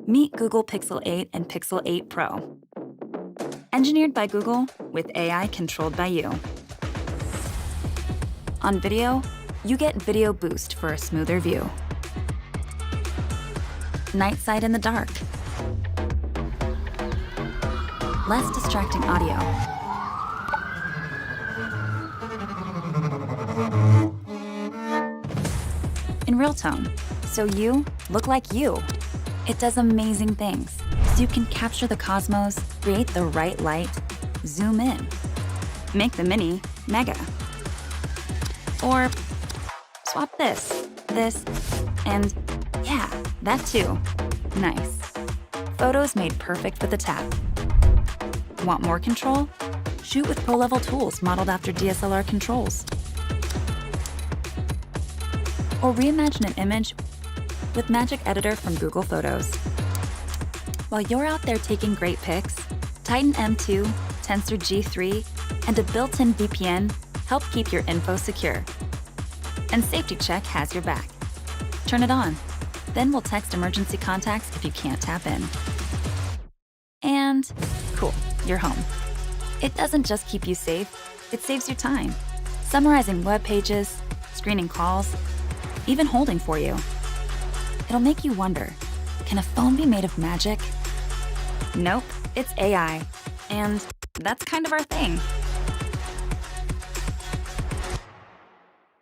Meet Google Pixel 8 and Pixel 8 Pro. Engineered by Google with AI controlled by you. On video, you get Video Boost for a smoother view. Night sight in the dark. Less distracting audio. In real tone, so you look like you. It does amazing things, so you can capture the cosmos, create the right light, zoom in, make the mini mega. Or swap this, and yeah, that too. Nice. Photos made perfect with a tap. Want more control? Shoot with pro-level tools modeled after DSLR controls. Or reimagine an image with Magic Editor from Google Photos. While you're out there taking great pics, Titan M2, Tensor G3, and a built-in VPN help keep your info secure. And Safety Check has your back. Turn it on. Then we'll text emergency contacts if you can't tap in. And cool, you're home. It doesn't just keep you safe, it saves you time. Summarizing web pages, screening calls, even holding for you. It'll make you wonder, can a phone be made of magic? Nope, it's AI. And that's kind of our thing.